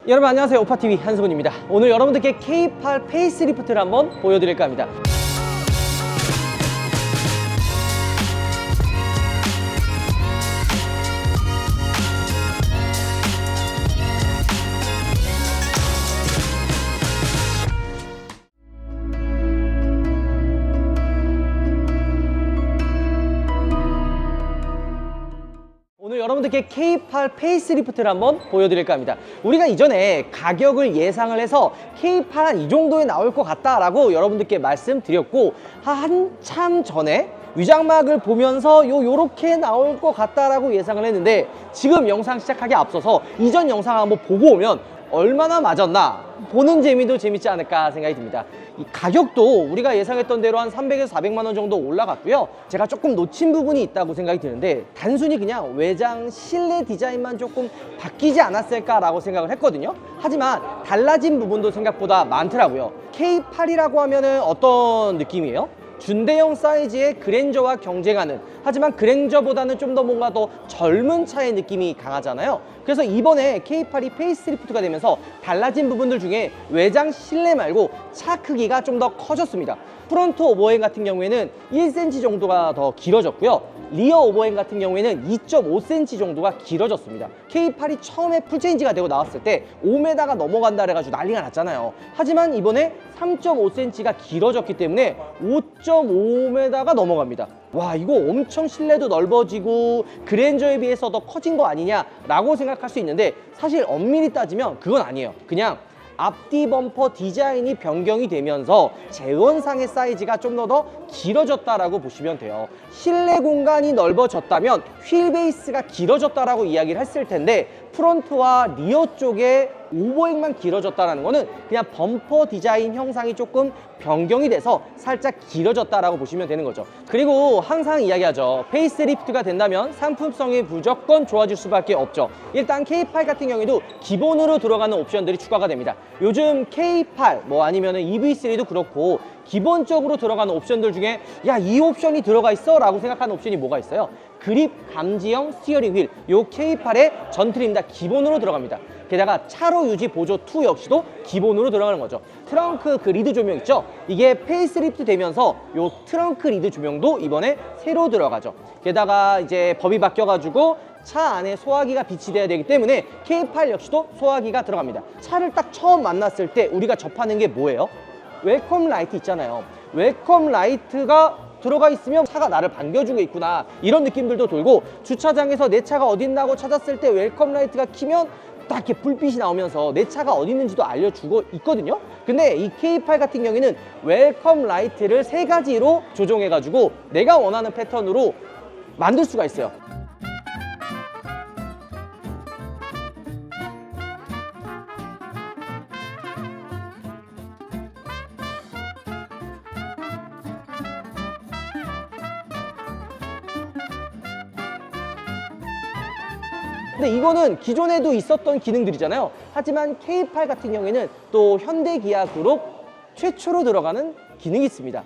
여러분 안녕하세요. 오파TV 한승훈입니다. 오늘 여러분들께 K8 페이스리프트를 한번 보여드릴까 합니다. 오늘 여러분들께 K8 페이스리프트를 한번 보여드릴까 합니다. 우리가 이전에 가격을 예상을 해서 K8 한 이 정도에 나올 것 같다라고 여러분들께 말씀드렸고, 한참 전에 위장막을 보면서 요렇게 나올 것 같다라고 예상을 했는데, 지금 영상 시작하기 앞서서 이전 영상을 한번 보고 오면 얼마나 맞았나 보는 재미도 재밌지 않을까 생각이 듭니다. 이 가격도 우리가 예상했던 대로 한 300에서 400만 원 정도 올라갔고요. 제가 조금 놓친 부분이 있다고 생각이 드는데, 단순히 그냥 외장 실내 디자인만 조금 바뀌지 않았을까라고 생각을 했거든요. 하지만 달라진 부분도 생각보다 많더라고요. K8이라고 하면은 어떤 느낌이에요? 준대형 사이즈의 그랜저와 경쟁하는, 하지만 그랜저보다는 좀 더 뭔가 더 젊은 차의 느낌이 강하잖아요. 그래서 이번에 K8이 페이스리프트가 되면서 달라진 부분들 중에 외장 실내 말고 차 크기가 좀 더 커졌습니다. 프론트 오버행 같은 경우에는 1cm 정도가 더 길어졌고요. 리어 오버행 같은 경우에는 2.5cm 정도가 길어졌습니다. K8이 처음에 풀체인지가 되고 나왔을 때 5m가 넘어간다 그래가지고 난리가 났잖아요. 하지만 이번에 3.5cm가 길어졌기 때문에 5.5m가 넘어갑니다. 와, 이거 엄청 실내도 넓어지고 그랜저에 비해서 더 커진 거 아니냐라고 생각할 수 있는데, 사실 엄밀히 따지면 그건 아니에요. 그냥 앞뒤 범퍼 디자인이 변경이 되면서 재원상의 사이즈가 좀 더 길어졌다라고 보시면 돼요. 실내 공간이 넓어졌다면 휠 베이스가 길어졌다라고 이야기를 했을 텐데, 프론트와 리어 쪽에 오버행만 길어졌다는 거는 그냥 범퍼 디자인 형상이 조금 변경이 돼서 살짝 길어졌다라고 보시면 되는 거죠. 그리고 항상 이야기하죠. 페이스리프트가 된다면 상품성이 무조건 좋아질 수밖에 없죠. 일단 K8 같은 경우에도 기본으로 들어가는 옵션들이 추가가 됩니다. 요즘 K8 뭐 아니면은 EV3도 그렇고 기본적으로 들어가는 옵션들 중에 야, 이 옵션이 들어가 있어? 라고 생각하는 옵션이 뭐가 있어요? 그립 감지형 스티어링 휠, 요 K8의 전트림 다 기본으로 들어갑니다. 게다가 차로 유지 보조 2 역시도 기본으로 들어가는 거죠. 트렁크 그 리드 조명 있죠? 이게 페이스리프트 되면서 요 트렁크 리드 조명도 이번에 새로 들어가죠. 게다가 이제 법이 바뀌어가지고 차 안에 소화기가 비치돼야 되기 때문에 K8 역시도 소화기가 들어갑니다. 차를 딱 처음 만났을 때 우리가 접하는 게 뭐예요? 웰컴 라이트 있잖아요. 웰컴 라이트가 들어가 있으면 차가 나를 반겨주고 있구나, 이런 느낌들도 돌고, 주차장에서 내 차가 어딨나고 찾았을 때 웰컴 라이트가 켜면 딱 이렇게 불빛이 나오면서 내 차가 어디 있는지도 알려주고 있거든요. 근데 이 K8 같은 경우에는 웰컴 라이트를 3가지로 조정해가지고 내가 원하는 패턴으로 만들 수가 있어요. 근데 이거는 기존에도 있었던 기능들이잖아요. 하지만 K8 같은 경우에는 또 현대기아 그룹 최초로 들어가는 기능이 있습니다.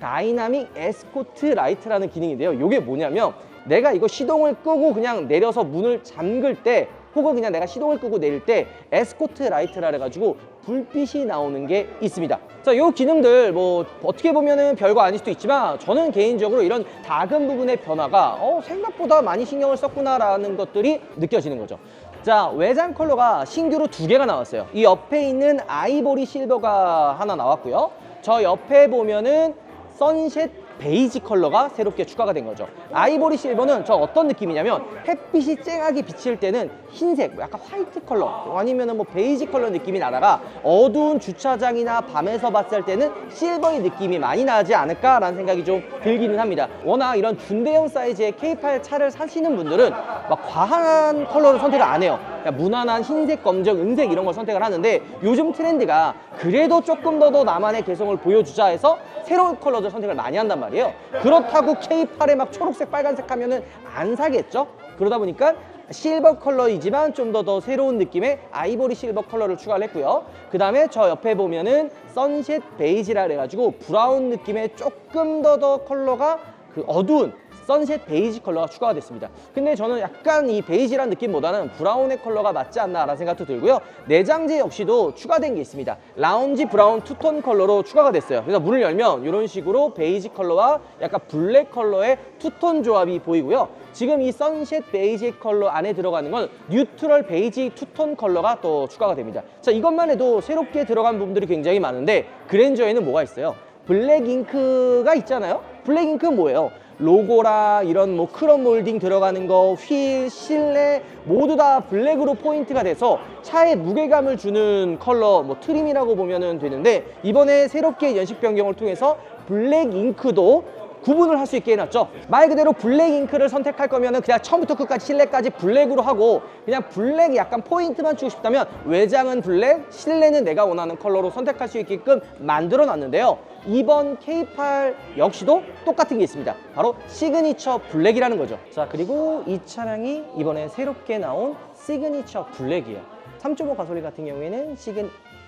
다이나믹 에스코트 라이트라는 기능인데요. 이게 뭐냐면, 내가 이거 시동을 끄고 그냥 내려서 문을 잠글 때, 혹은 그냥 내가 시동을 끄고 내릴 때 에스코트 라이트라 해가지고 불빛이 나오는 게 있습니다. 자, 요 기능들 뭐 어떻게 보면은 별거 아닐 수도 있지만, 저는 개인적으로 이런 작은 부분의 변화가 생각보다 많이 신경을 썼구나라는 것들이 느껴지는 거죠. 자, 외장 컬러가 신규로 2개가 나왔어요. 이 옆에 있는 아이보리 실버가 하나 나왔고요. 저 옆에 보면은 선셋 베이지 컬러가 새롭게 추가가 된 거죠. 아이보리 실버는 저 어떤 느낌이냐면, 햇빛이 쨍하게 비칠 때는 흰색, 약간 화이트 컬러 아니면은 뭐 베이지 컬러 느낌이 나다가 어두운 주차장이나 밤에서 봤을 때는 실버의 느낌이 많이 나지 않을까라는 생각이 좀 들기는 합니다. 워낙 이런 준대형 사이즈의 K8 차를 사시는 분들은 막 과한 컬러를 선택을 안 해요. 그냥 무난한 흰색, 검정, 은색 이런 걸 선택을 하는데, 요즘 트렌드가 그래도 조금 더 나만의 개성을 보여주자 해서 새로운 컬러들 선택을 많이 한단 말이에요. 그렇다고 K8에 막 초록색, 빨간색 하면은 안 사겠죠? 그러다 보니까 실버 컬러이지만 좀 더 새로운 느낌의 아이보리 실버 컬러를 추가를 했고요. 그 다음에 저 옆에 보면은 선셋 베이지라 해가지고 브라운 느낌의 조금 더 컬러가 그 어두운 선셋 베이지 컬러가 추가가 됐습니다. 근데 저는 약간 이 베이지란 느낌보다는 브라운의 컬러가 맞지 않나라는 생각도 들고요. 내장재 역시도 추가된 게 있습니다. 라운지 브라운 투톤 컬러로 추가가 됐어요. 그래서 문을 열면 이런 식으로 베이지 컬러와 약간 블랙 컬러의 투톤 조합이 보이고요. 지금 이 선셋 베이지 컬러 안에 들어가는 건 뉴트럴 베이지 투톤 컬러가 또 추가가 됩니다. 자, 이것만 해도 새롭게 들어간 부분들이 굉장히 많은데 그랜저에는 뭐가 있어요? 블랙 잉크가 있잖아요. 블랙 잉크는 뭐예요? 로고랑 이런 뭐 크롬 몰딩 들어가는 거, 휠, 실내 모두 다 블랙으로 포인트가 돼서 차에 무게감을 주는 컬러, 뭐 트림이라고 보면 되는데, 이번에 새롭게 연식 변경을 통해서 블랙 잉크도 구분을 할 수 있게 해놨죠. 말 그대로 블랙 잉크를 선택할 거면은 그냥 처음부터 끝까지 실내까지 블랙으로 하고, 그냥 블랙 약간 포인트만 주고 싶다면 외장은 블랙, 실내는 내가 원하는 컬러로 선택할 수 있게끔 만들어 놨는데요. 이번 K8 역시도 똑같은 게 있습니다. 바로 시그니처 블랙이라는 거죠. 자, 그리고 이 차량이 이번에 새롭게 나온 시그니처 블랙이에요. 3.5 가솔린 같은 경우에는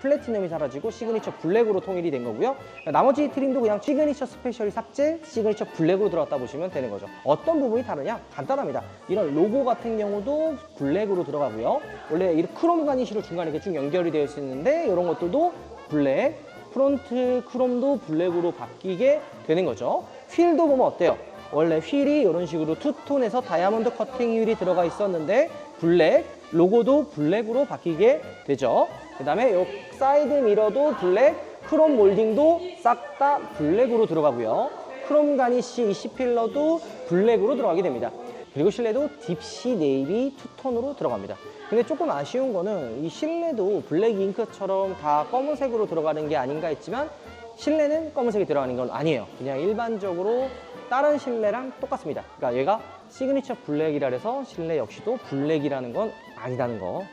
플래티넘이 사라지고 시그니처 블랙으로 통일이 된 거고요. 나머지 트림도 그냥 시그니처 스페셜이 삭제, 시그니처 블랙으로 들어갔다 보시면 되는 거죠. 어떤 부분이 다르냐? 간단합니다. 이런 로고 같은 경우도 블랙으로 들어가고요. 원래 이 크롬 가니쉬로 중간에 이렇게 쭉 연결이 되어 있었는데 이런 것들도 블랙, 프론트 크롬도 블랙으로 바뀌게 되는 거죠. 휠도 보면 어때요? 원래 휠이 이런 식으로 투톤에서 다이아몬드 커팅 휠이 들어가 있었는데 블랙, 로고도 블랙으로 바뀌게 되죠. 그 다음에 이 사이드 미러도 블랙, 크롬 몰딩도 싹 다 블랙으로 들어가고요. 크롬 가니쉬 이 C필러도 블랙으로 들어가게 됩니다. 그리고 실내도 딥시 네이비 투톤으로 들어갑니다. 근데 조금 아쉬운 거는 이 실내도 블랙 잉크처럼 다 검은색으로 들어가는 게 아닌가 했지만 실내는 검은색이 들어가는 건 아니에요. 그냥 일반적으로 다른 실내랑 똑같습니다. 그러니까 얘가 시그니처 블랙이라 해서 실내 역시도 블랙이라는 건 아니라는 거.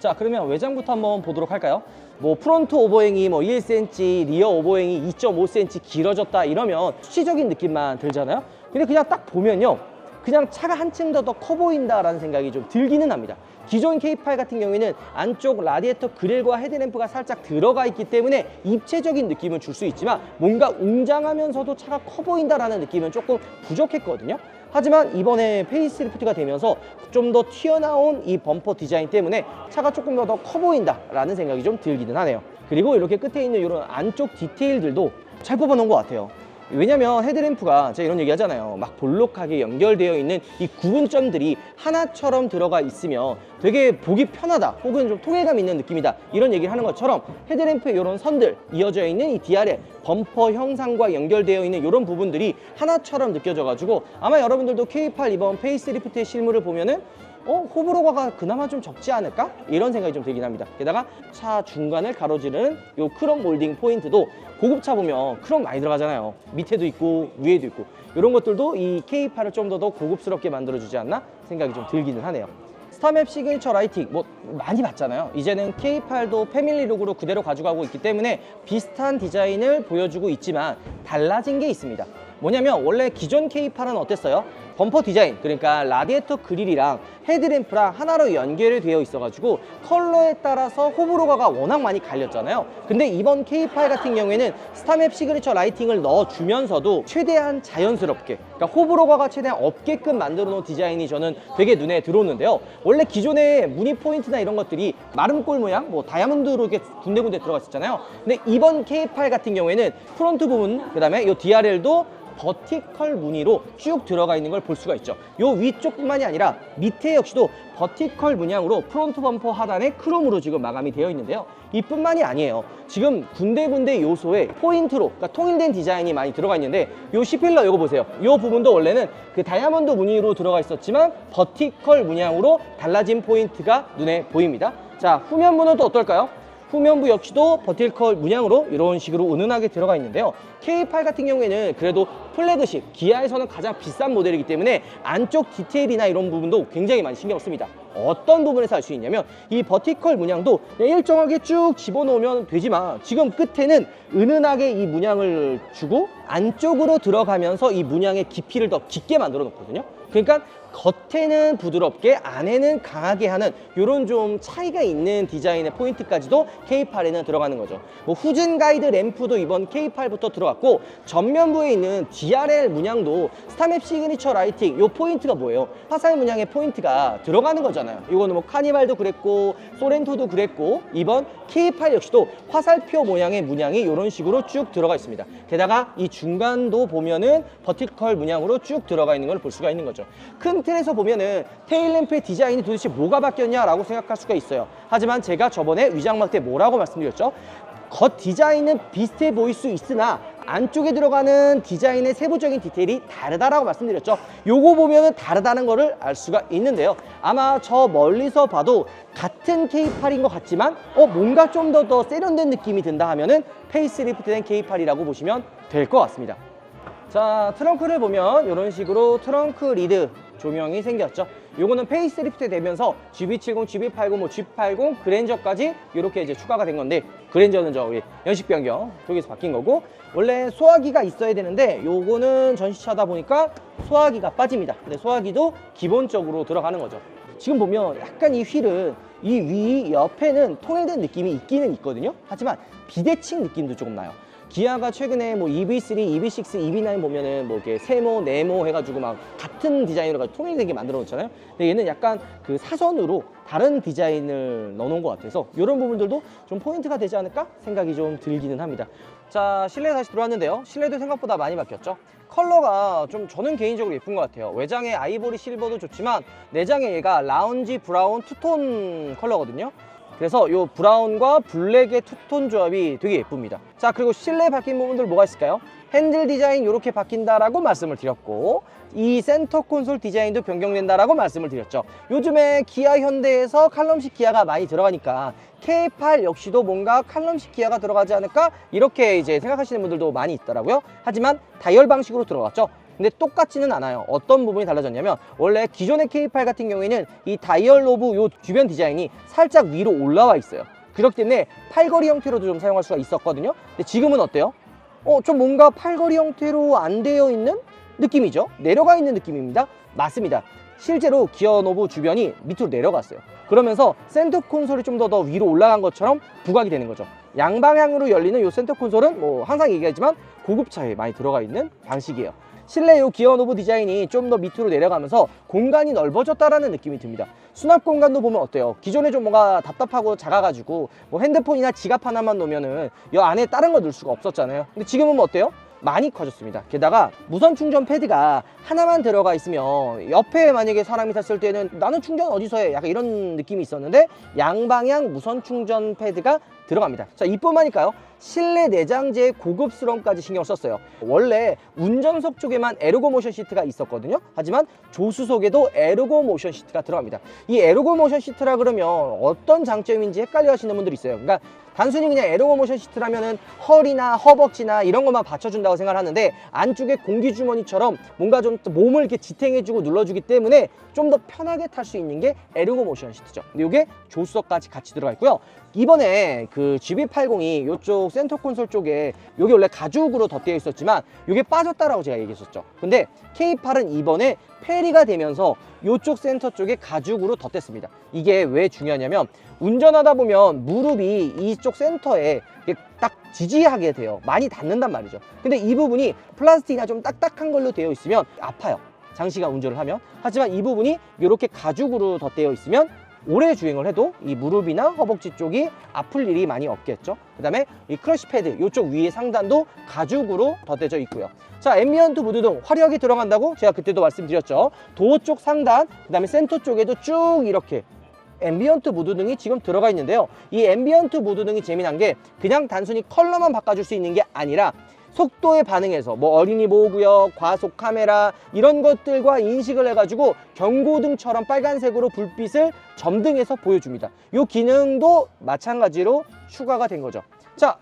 자, 그러면 외장부터 한번 보도록 할까요? 뭐 프론트 오버행이 뭐 1cm, 리어 오버행이 2.5cm 길어졌다 이러면 수치적인 느낌만 들잖아요. 근데 그냥 딱 보면요, 그냥 차가 한층 더 커 보인다라는 생각이 좀 들기는 합니다. 기존 K8 같은 경우에는 안쪽 라디에이터 그릴과 헤드램프가 살짝 들어가 있기 때문에 입체적인 느낌은 줄 수 있지만 뭔가 웅장하면서도 차가 커 보인다라는 느낌은 조금 부족했거든요. 하지만 이번에 페이스리프트가 되면서 좀 더 튀어나온 이 범퍼 디자인 때문에 차가 조금 더 커 보인다라는 생각이 좀 들기는 하네요. 그리고 이렇게 끝에 있는 이런 안쪽 디테일들도 잘 뽑아 놓은 것 같아요. 왜냐면 헤드램프가 제가 이런 얘기 하잖아요. 막 볼록하게 연결되어 있는 이 구분점들이 하나처럼 들어가 있으면 되게 보기 편하다, 혹은 좀 통일감 있는 느낌이다, 이런 얘기를 하는 것처럼 헤드램프에 이런 선들 이어져 있는 이 DRL 범퍼 형상과 연결되어 있는 이런 부분들이 하나처럼 느껴져가지고 아마 여러분들도 K8 이번 페이스리프트의 실물을 보면은 호불호가 그나마 좀 적지 않을까? 이런 생각이 좀 들긴 합니다. 게다가 차 중간을 가로지르는 요 크롬 몰딩 포인트도 고급차 보면 크롬 많이 들어가잖아요. 밑에도 있고 위에도 있고, 이런 것들도 이 K8을 좀 더 고급스럽게 만들어주지 않나 생각이 좀 들기는 하네요. 스타맵 시그니처 라이팅 뭐 많이 봤잖아요. 이제는 K8도 패밀리 룩으로 그대로 가져가고 있기 때문에 비슷한 디자인을 보여주고 있지만 달라진 게 있습니다. 뭐냐면 원래 기존 K8은 어땠어요? 범퍼 디자인, 그러니까 라디에이터 그릴이랑 헤드램프랑 하나로 연결이 되어 있어가지고 컬러에 따라서 호불호가 워낙 많이 갈렸잖아요. 근데 이번 K8 같은 경우에는 스타맵 시그니처 라이팅을 넣어주면서도 최대한 자연스럽게, 그러니까 호불호가 최대한 없게끔 만들어 놓은 디자인이 저는 되게 눈에 들어오는데요. 원래 기존의 무늬 포인트나 이런 것들이 마름골 모양, 뭐 다이아몬드로 이렇게 군데군데 들어가 있었잖아요. 근데 이번 K8 같은 경우에는 프론트 부분, 그 다음에 이 DRL도 버티컬 무늬로 쭉 들어가 있는 걸 볼 수가 있죠. 요 위쪽뿐만이 아니라 밑에 역시도 버티컬 문양으로 프론트 범퍼 하단에 크롬으로 지금 마감이 되어 있는데요. 이뿐만이 아니에요. 지금 군데군데 요소에 포인트로, 그러니까 통일된 디자인이 많이 들어가 있는데 요 C필러 이거 보세요. 요 부분도 원래는 그 다이아몬드 무늬로 들어가 있었지만 버티컬 문양으로 달라진 포인트가 눈에 보입니다. 자, 후면부는 또 어떨까요? 후면부 역시도 버티컬 문양으로 이런 식으로 은은하게 들어가 있는데요. K8 같은 경우에는 그래도 플래그십, 기아에서는 가장 비싼 모델이기 때문에 안쪽 디테일이나 이런 부분도 굉장히 많이 신경 씁니다. 어떤 부분에서 알 수 있냐면 이 버티컬 문양도 일정하게 쭉 집어넣으면 되지만 지금 끝에는 은은하게 이 문양을 주고 안쪽으로 들어가면서 이 문양의 깊이를 더 깊게 만들어 놓거든요. 그러니까 겉에는 부드럽게 안에는 강하게 하는 이런 좀 차이가 있는 디자인의 포인트까지도 K8에는 들어가는 거죠. 뭐 후진 가이드 램프도 이번 K8부터 들어갔고, 전면부에 있는 DRL 문양도 스타맵 시그니처 라이팅, 요 포인트가 뭐예요? 화살 문양의 포인트가 들어가는 거잖아요. 이거는 뭐 카니발도 그랬고 소렌토도 그랬고, 이번 K8 역시도 화살표 모양의 문양이 이런 식으로 쭉 들어가 있습니다. 게다가 이 중간도 보면은 버티컬 문양으로 쭉 들어가 있는 걸 볼 수가 있는 거죠. 큰 틀에서 보면은 테일램프의 디자인이 도대체 뭐가 바뀌었냐라고 생각할 수가 있어요. 하지만 제가 저번에 위장막 때 뭐라고 말씀드렸죠? 겉 디자인은 비슷해 보일 수 있으나 안쪽에 들어가는 디자인의 세부적인 디테일이 다르다라고 말씀드렸죠. 요거 보면은 다르다는 거를 알 수가 있는데요. 아마 저 멀리서 봐도 같은 K8인 것 같지만 뭔가 좀 더 세련된 느낌이 든다 하면은 페이스리프트된 K8이라고 보시면 될 것 같습니다. 자, 트렁크를 보면 이런 식으로 트렁크 리드 조명이 생겼죠. 요거는 페이스리프트 되면서 GB70, GB80, 뭐 G80, 그랜저까지 이렇게 이제 추가가 된 건데, 그랜저는 저기 연식 변경 쪽에서 바뀐 거고, 원래 소화기가 있어야 되는데 요거는 전시차다 보니까 소화기가 빠집니다. 근데 소화기도 기본적으로 들어가는 거죠. 지금 보면 약간 이 휠은 이 위 옆에는 통일된 느낌이 있기는 있거든요. 하지만 비대칭 느낌도 조금 나요. 기아가 최근에 뭐 EV3, EV6, EV9 보면은 뭐 이렇게 세모, 네모 해가지고 막 같은 디자인으로 통일되게 만들어 놓잖아요. 근데 얘는 약간 그 사선으로 다른 디자인을 넣어놓은 것 같아서 이런 부분들도 좀 포인트가 되지 않을까 생각이 좀 들기는 합니다. 자, 실내 다시 들어왔는데요. 실내도 생각보다 많이 바뀌었죠. 컬러가 좀 저는 개인적으로 예쁜 것 같아요. 외장의 아이보리 실버도 좋지만 내장에 얘가 라운지 브라운 투톤 컬러거든요. 그래서 이 브라운과 블랙의 투톤 조합이 되게 예쁩니다. 자, 그리고 실내 바뀐 부분들 뭐가 있을까요? 핸들 디자인 이렇게 바뀐다라고 말씀을 드렸고, 이 센터 콘솔 디자인도 변경된다라고 말씀을 드렸죠. 요즘에 기아 현대에서 칼럼식 기아가 많이 들어가니까 K8 역시도 뭔가 칼럼식 기아가 들어가지 않을까 이렇게 이제 생각하시는 분들도 많이 있더라고요. 하지만 다이얼 방식으로 들어갔죠. 근데 똑같지는 않아요. 어떤 부분이 달라졌냐면, 원래 기존의 K8 같은 경우에는 이 다이얼 로브 요 주변 디자인이 살짝 위로 올라와 있어요. 그렇기 때문에 팔걸이 형태로도 좀 사용할 수가 있었거든요. 근데 지금은 어때요? 좀 뭔가 팔걸이 형태로 안 되어 있는 느낌이죠. 내려가 있는 느낌입니다. 맞습니다. 실제로 기어 노브 주변이 밑으로 내려갔어요. 그러면서 센터 콘솔이 좀 더 위로 올라간 것처럼 부각이 되는 거죠. 양방향으로 열리는 이 센터 콘솔은 뭐 항상 얘기하지만 고급차에 많이 들어가 있는 방식이에요. 실내 이 기어 노브 디자인이 좀 더 밑으로 내려가면서 공간이 넓어졌다라는 느낌이 듭니다. 수납 공간도 보면 어때요? 기존에 좀 뭔가 답답하고 작아가지고 뭐 핸드폰이나 지갑 하나만 놓으면은 이 안에 다른 거 넣을 수가 없었잖아요. 근데 지금은 뭐 어때요? 많이 커졌습니다. 게다가 무선 충전 패드가 하나만 들어가 있으면 옆에 만약에 사람이 탔을 때는 나는 충전 어디서 해? 약간 이런 느낌이 있었는데 양방향 무선 충전 패드가 들어갑니다. 자, 이뿐만일까요? 실내 내장재의 고급스러움까지 신경을 썼어요. 원래 운전석 쪽에만 에르고 모션 시트가 있었거든요. 하지만 조수석에도 에르고 모션 시트가 들어갑니다. 이 에르고 모션 시트라 그러면 어떤 장점인지 헷갈려 하시는 분들이 있어요. 그러니까 단순히 그냥 에르고 모션 시트라면은 허리나 허벅지나 이런 것만 받쳐준다고 생각하는데, 안쪽에 공기 주머니처럼 뭔가 좀 몸을 이렇게 지탱해주고 눌러주기 때문에 좀 더 편하게 탈 수 있는 게 에르고 모션 시트죠. 근데 이게 조수석까지 같이 들어가 있고요. 이번에 그 GB80이 이쪽 센터 콘솔 쪽에 이게 원래 가죽으로 덧대어 있었지만 이게 빠졌다라고 제가 얘기했었죠. 근데 K8은 이번에 페리가 되면서 이쪽 센터 쪽에 가죽으로 덧댔습니다. 이게 왜 중요하냐면, 운전하다 보면 무릎이 이쪽 센터에 딱 지지하게 돼요. 많이 닿는단 말이죠. 근데 이 부분이 플라스틱이나 좀 딱딱한 걸로 되어 있으면 아파요. 장시간 운전을 하면. 하지만 이 부분이 이렇게 가죽으로 덧대어 있으면 오래 주행을 해도 이 무릎이나 허벅지 쪽이 아플 일이 많이 없겠죠. 그 다음에 이 크러쉬 패드 이쪽 위에 상단도 가죽으로 덧대져 있고요. 자, 앰비언트 무드등 화려하게 들어간다고 제가 그때도 말씀드렸죠. 도어 쪽 상단, 그 다음에 센터 쪽에도 쭉 이렇게 앰비언트 무드등이 지금 들어가 있는데요. 이 앰비언트 무드등이 재미난 게 그냥 단순히 컬러만 바꿔줄 수 있는 게 아니라 속도에 반응해서 뭐 어린이 보호구역, 과속 카메라 이런 것들과 인식을 해가지고 경고등처럼 빨간색으로 불빛을 점등해서 보여줍니다. 이 기능도 마찬가지로 추가가 된 거죠. 자,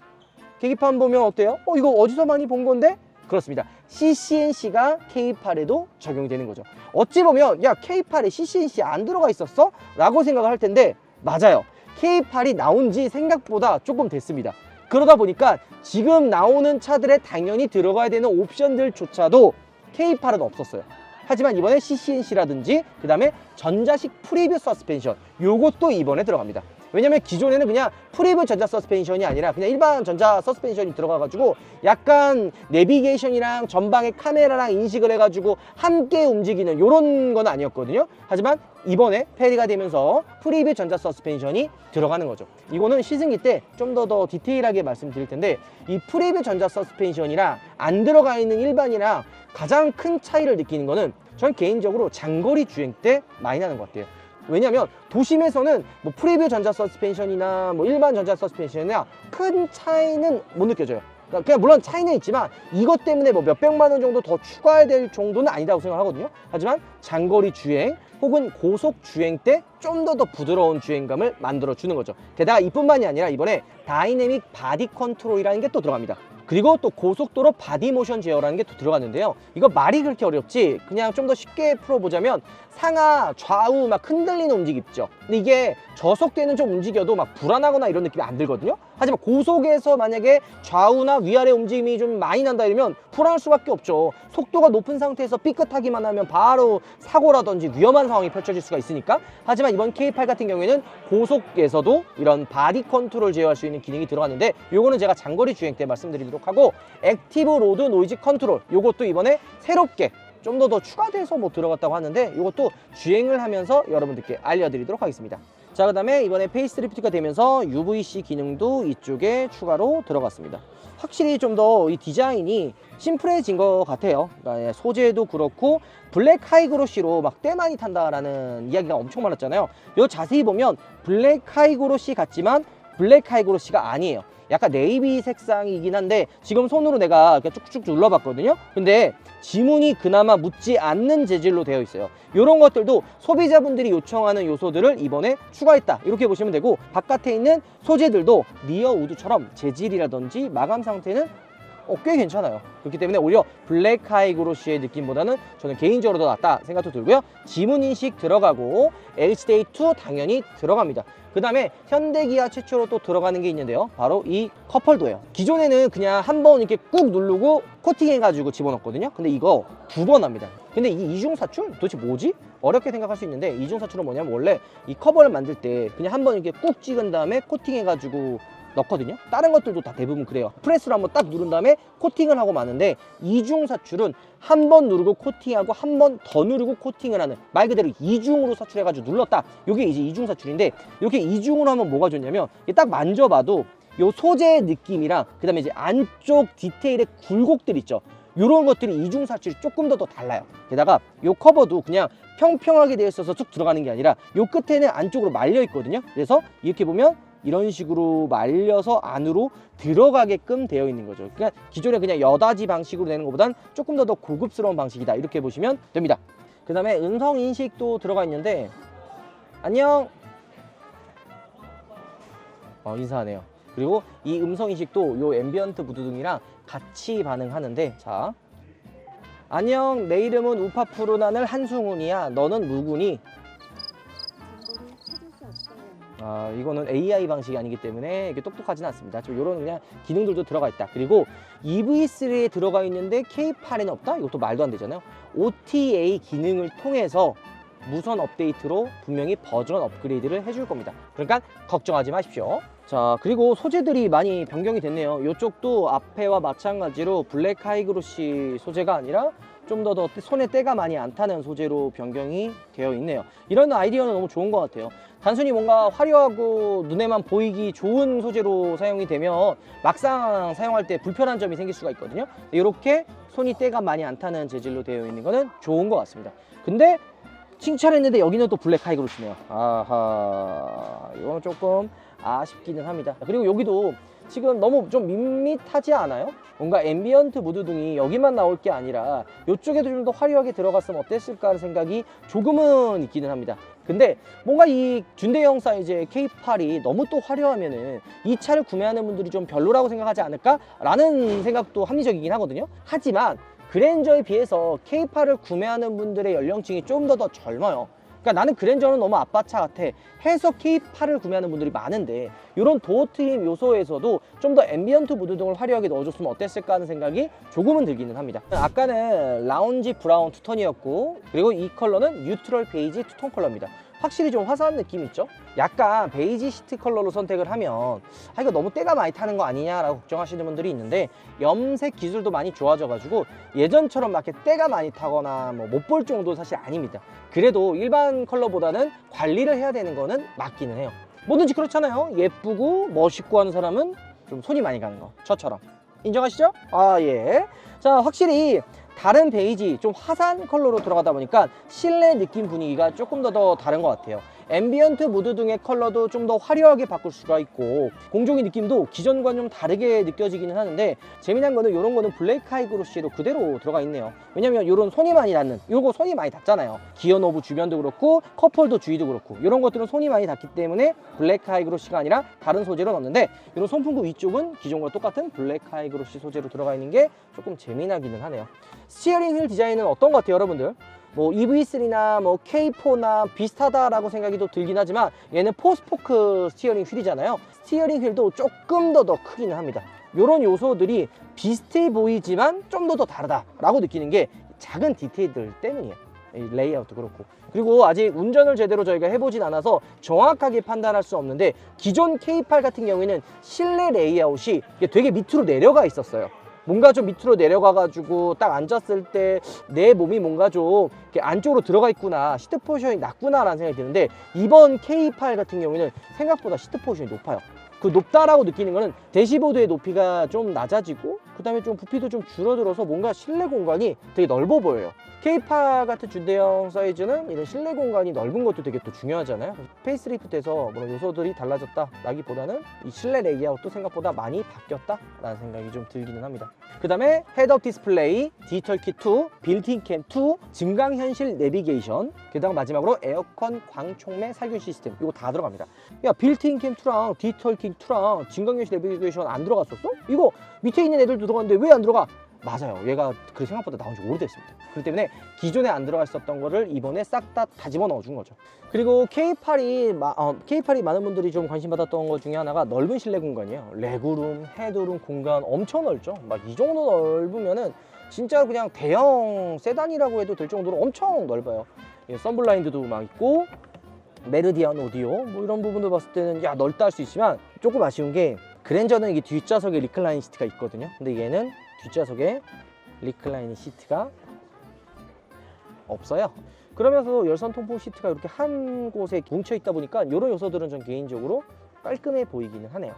계기판 보면 어때요? 이거 어디서 많이 본 건데? 그렇습니다. CCNC가 K8에도 적용이 되는 거죠. 어찌 보면 야, K8에 CCNC 안 들어가 있었어? 라고 생각을 할 텐데 맞아요. K8이 나온 지 생각보다 조금 됐습니다. 그러다 보니까 지금 나오는 차들에 당연히 들어가야 되는 옵션들조차도 K8은 없었어요. 하지만 이번에 CCNC라든지 그 다음에 전자식 프리뷰 서스펜션 요것도 이번에 들어갑니다. 왜냐면 기존에는 그냥 프리뷰 전자 서스펜션이 아니라 그냥 일반 전자 서스펜션이 들어가가지고 약간 내비게이션이랑 전방의 카메라랑 인식을 해가지고 함께 움직이는 요런 건 아니었거든요. 하지만 이번에 페리가 되면서 프리뷰 전자 서스펜션이 들어가는 거죠. 이거는 시승기 때 좀 더 디테일하게 말씀드릴 텐데 이 프리뷰 전자 서스펜션이랑 안 들어가 있는 일반이랑 가장 큰 차이를 느끼는 거는 저는 개인적으로 장거리 주행 때 많이 나는 것 같아요. 왜냐면 도심에서는 뭐 프리뷰 전자 서스펜션이나 뭐 일반 전자 서스펜션이나 큰 차이는 못 느껴져요. 그러니까 그냥 물론 차이는 있지만 이것 때문에 뭐 몇백만 원 정도 더 추가해야 될 정도는 아니다고 생각하거든요. 하지만 장거리 주행 혹은 고속 주행 때 좀 더 부드러운 주행감을 만들어 주는 거죠. 게다가 이뿐만이 아니라 이번에 다이내믹 바디 컨트롤이라는 게 또 들어갑니다. 그리고 또 고속도로 바디 모션 제어라는 게 또 들어갔는데요. 이거 말이 그렇게 어렵지 그냥 좀 더 쉽게 풀어보자면 상하 좌우 막 흔들리는 움직임 있죠. 근데 이게 저속대는 좀 움직여도 막 불안하거나 이런 느낌이 안 들거든요. 하지만 고속에서 만약에 좌우나 위아래 움직임이 좀 많이 난다 이러면 불안할 수밖에 없죠. 속도가 높은 상태에서 삐끗하기만 하면 바로 사고라든지 위험한 상황이 펼쳐질 수가 있으니까. 하지만 이번 K8 같은 경우에는 고속에서도 이런 바디 컨트롤 제어할 수 있는 기능이 들어갔는데 요거는 제가 장거리 주행 때 말씀드리도록 하고, 액티브 로드 노이즈 컨트롤 요것도 이번에 새롭게 좀 더 추가돼서 뭐 들어갔다고 하는데 이것도 주행을 하면서 여러분들께 알려드리도록 하겠습니다. 자, 그 다음에 이번에 페이스리프트가 되면서 UVC 기능도 이쪽에 추가로 들어갔습니다. 확실히 좀 더 이 디자인이 심플해진 것 같아요. 그러니까 소재도 그렇고 블랙 하이그로시로 막 때 많이 탄다라는 이야기가 엄청 많았잖아요. 이거 자세히 보면 블랙 하이그로시 같지만 블랙 하이그로시가 아니에요. 약간 네이비 색상이긴 한데 지금 손으로 내가 이렇게 쭉쭉 눌러봤거든요. 근데 지문이 그나마 묻지 않는 재질로 되어 있어요. 이런 것들도 소비자분들이 요청하는 요소들을 이번에 추가했다 이렇게 보시면 되고, 바깥에 있는 소재들도 리어 우드처럼 재질이라든지 마감 상태는 꽤 괜찮아요. 그렇기 때문에 오히려 블랙 하이그로시의 느낌보다는 저는 개인적으로 더 낫다 생각도 들고요. 지문 인식 들어가고 LCD2 당연히 들어갑니다. 그 다음에 현대기아 최초로 또 들어가는 게 있는데요, 바로 이 컵홀더예요. 기존에는 그냥 한번 이렇게 꾹 누르고 코팅해가지고 집어넣었거든요. 근데 이거 2번 합니다. 근데 이 이중사출 도대체 뭐지? 어렵게 생각할 수 있는데 이중사출은 뭐냐면 원래 이 커버를 만들 때 그냥 한번 이렇게 꾹 찍은 다음에 코팅해가지고 넣거든요. 다른 것들도 다 대부분 그래요. 프레스로 한번 딱 누른 다음에 코팅을 하고 마는데, 이중사출은 한 번 누르고 코팅하고 한 번 더 누르고 코팅을 하는, 말 그대로 이중으로 사출해가지고 눌렀다, 이게 이제 이중사출인데, 이렇게 이중으로 하면 뭐가 좋냐면 딱 만져봐도 요 소재의 느낌이랑 그 다음에 이제 안쪽 디테일의 굴곡들 있죠, 요런 것들이 이중사출이 조금 더 달라요. 게다가 요 커버도 그냥 평평하게 되어 있어서 쭉 들어가는 게 아니라 요 끝에는 안쪽으로 말려 있거든요. 그래서 이렇게 보면 이런 식으로 말려서 안으로 들어가게끔 되어 있는 거죠. 그러니까 기존에 그냥 여다지 방식으로 되는 것보단 조금 더 고급스러운 방식이다 이렇게 보시면 됩니다. 그 다음에 음성 인식도 들어가 있는데, 안녕 인사하네요. 그리고 이 음성 인식도 요 앰비언트 무드등이랑 같이 반응하는데, 자, 안녕, 내 이름은 우파푸르나늘 한승훈이야. 너는 누구니? 이거는 AI 방식이 아니기 때문에 이게 똑똑하지는 않습니다. 좀 이런 그냥 기능들도 들어가 있다. 그리고 EV3에 들어가 있는데 K8에는 없다? 이것도 말도 안 되잖아요. OTA 기능을 통해서 무선 업데이트로 분명히 버전 업그레이드를 해줄 겁니다. 그러니까 걱정하지 마십시오. 자, 그리고 소재들이 많이 변경이 됐네요. 이쪽도 앞에와 마찬가지로 블랙 하이그로시 소재가 아니라 좀 더 손에 때가 많이 안 타는 소재로 변경이 되어 있네요. 이런 아이디어는 너무 좋은 것 같아요. 단순히 뭔가 화려하고 눈에만 보이기 좋은 소재로 사용이 되면 막상 사용할 때 불편한 점이 생길 수가 있거든요. 이렇게 손이 때가 많이 안 타는 재질로 되어 있는 거는 좋은 것 같습니다. 근데 칭찬했는데 여기는 또 블랙 하이그로시네요. 아하, 이건 조금 아쉽기는 합니다. 그리고 여기도 지금 너무 좀 밋밋하지 않아요? 뭔가 앰비언트 무드등이 여기만 나올 게 아니라 이쪽에도 좀 더 화려하게 들어갔으면 어땠을까 하는 생각이 조금은 있기는 합니다. 근데 뭔가 이 준대형 사이즈의 K8이 너무 또 화려하면은 이 차를 구매하는 분들이 좀 별로라고 생각하지 않을까? 라는 생각도 합리적이긴 하거든요. 하지만 그랜저에 비해서 K8을 구매하는 분들의 연령층이 좀 더 젊어요. 그러니까 나는 그랜저는 너무 아빠차 같아 해서 K8을 구매하는 분들이 많은데 이런 도어 트임 요소에서도 좀 더 앰비언트 무드 등을 화려하게 넣어줬으면 어땠을까 하는 생각이 조금은 들기는 합니다. 아까는 라운지 브라운 투톤이었고 그리고 이 컬러는 뉴트럴 베이지 투톤 컬러입니다. 확실히 좀 화사한 느낌이 있죠? 약간 베이지 시트 컬러로 선택을 하면 이거 너무 때가 많이 타는 거 아니냐라고 걱정하시는 분들이 있는데 염색 기술도 많이 좋아져가지고 예전처럼 막 이렇게 때가 많이 타거나 뭐 못 볼 정도 사실 아닙니다. 그래도 일반 컬러보다는 관리를 해야 되는 거는 맞기는 해요. 뭐든지 그렇잖아요. 예쁘고 멋있고 하는 사람은 좀 손이 많이 가는 거, 저처럼. 인정하시죠? 아, 예. 자, 확실히 다른 베이지 좀 화사한 컬러로 들어가다 보니까 실내 느낌 분위기가 조금 더 다른 것 같아요. 앰비언트 무드 등의 컬러도 좀 더 화려하게 바꿀 수가 있고 공조기 느낌도 기존과는 좀 다르게 느껴지기는 하는데 재미난 거는 이런 거는 블랙 하이그로시로 그대로 들어가 있네요. 왜냐면 이런 손이 많이 닿는 요거 손이 많이 닿잖아요. 기어 노브 주변도 그렇고 컵홀더 주위도 그렇고 이런 것들은 손이 많이 닿기 때문에 블랙 하이그로시가 아니라 다른 소재로 넣었는데 이런 손풍구 위쪽은 기존과 똑같은 블랙 하이그로시 소재로 들어가 있는 게 조금 재미나기는 하네요. 스티어링 휠 디자인은 어떤 것 같아요, 여러분들? 뭐 EV3나 뭐 K4나 비슷하다라고 생각이 또 들긴 하지만 얘는 포스포크 스티어링 휠이잖아요. 스티어링 휠도 조금 더 크기는 합니다. 이런 요소들이 비슷해 보이지만 좀 더 다르다라고 느끼는 게 작은 디테일들 때문이에요. 이 레이아웃도 그렇고. 그리고 아직 운전을 제대로 저희가 해보진 않아서 정확하게 판단할 수 없는데 기존 K8 같은 경우에는 실내 레이아웃이 되게 밑으로 내려가 있었어요. 뭔가 좀 밑으로 내려가가지고 딱 앉았을 때 내 몸이 뭔가 좀 이렇게 안쪽으로 들어가 있구나, 시트 포지션이 낮구나 라는 생각이 드는데 이번 K8 같은 경우에는 생각보다 시트 포지션이 높아요. 그 높다라고 느끼는 거는 대시보드의 높이가 좀 낮아지고 그 다음에 좀 부피도 좀 줄어들어서 뭔가 실내 공간이 되게 넓어 보여요. K8 같은 중대형 사이즈는 이런 실내 공간이 넓은 것도 되게 또 중요하잖아요. 페이스리프트에서 물론 요소들이 달라졌다 라기보다는 이 실내 레이아웃도 생각보다 많이 바뀌었다 라는 생각이 좀 들기는 합니다. 그 다음에 헤드업 디스플레이, 디지털 키2, 빌트인 캠2, 증강현실 내비게이션, 게다가 마지막으로 에어컨 광촉매 살균 시스템, 이거 다 들어갑니다. 야, 빌트인 캠2랑 디지털 키2랑 증강현실 내비게이션 안 들어갔었어? 이거 밑에 있는 애들도 들어갔는데 왜 안 들어가? 맞아요. 얘가 그 생각보다 나온 지 오래됐습니다. 그렇기 때문에 기존에 안 들어가 있었던 거를 이번에 싹 다 집어 넣어준 거죠. 그리고 K8이 많은 분들이 좀 관심 받았던 것 중에 하나가 넓은 실내 공간이에요. 레그룸, 헤드룸 공간 엄청 넓죠. 막 이 정도 넓으면은 진짜 그냥 대형 세단이라고 해도 될 정도로 엄청 넓어요. 예, 썬블라인드도 막 있고 메르디안 오디오 뭐 이런 부분도 봤을 때는 야 넓다 할 수 있지만 조금 아쉬운 게 그랜저는 이게 뒷좌석에 리클라인 시트가 있거든요. 근데 얘는 뒷좌석에 리클라인 시트가 없어요. 그러면서 열선 통풍 시트가 이렇게 한 곳에 뭉쳐 있다 보니까 이런 요소들은 전 개인적으로 깔끔해 보이기는 하네요.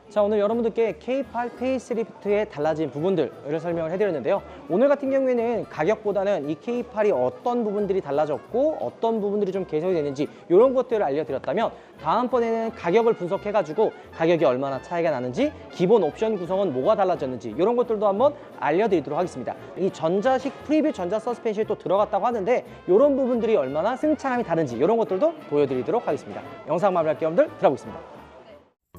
자, 오늘 여러분들께 K8 페이스리프트의 달라진 부분들을 설명을 해드렸는데요. 오늘 같은 경우에는 가격보다는 이 K8이 어떤 부분들이 달라졌고 어떤 부분들이 좀 개선이 되는지 이런 것들을 알려드렸다면 다음번에는 가격을 분석해가지고 가격이 얼마나 차이가 나는지 기본 옵션 구성은 뭐가 달라졌는지 이런 것들도 한번 알려드리도록 하겠습니다. 이 전자식 프리뷰 전자 서스펜션이 또 들어갔다고 하는데 이런 부분들이 얼마나 승차감이 다른지 이런 것들도 보여드리도록 하겠습니다. 영상 마무리할 겸 여러분들 들어보겠습니다.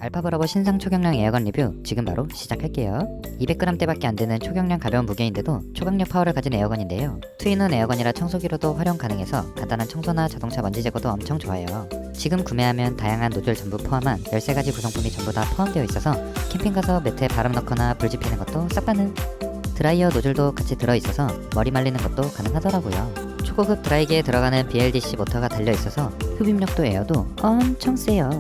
알파브라보 신상 초경량 에어건 리뷰 지금 바로 시작할게요. 200g대밖에 안되는 초경량 가벼운 무게인데도 초강력 파워를 가진 에어건인데요. 트윈온 에어건이라 청소기로도 활용 가능해서 간단한 청소나 자동차 먼지 제거도 엄청 좋아요. 지금 구매하면 다양한 노즐 전부 포함한 13가지 구성품이 전부 다 포함되어 있어서 캠핑 가서 매트에 바람 넣거나 불 지피는 것도 싹 가능. 드라이어 노즐도 같이 들어있어서 머리 말리는 것도 가능하더라고요. 초고급 드라이기에 들어가는 BLDC 모터가 달려있어서 흡입력도 에어도 엄청 세요.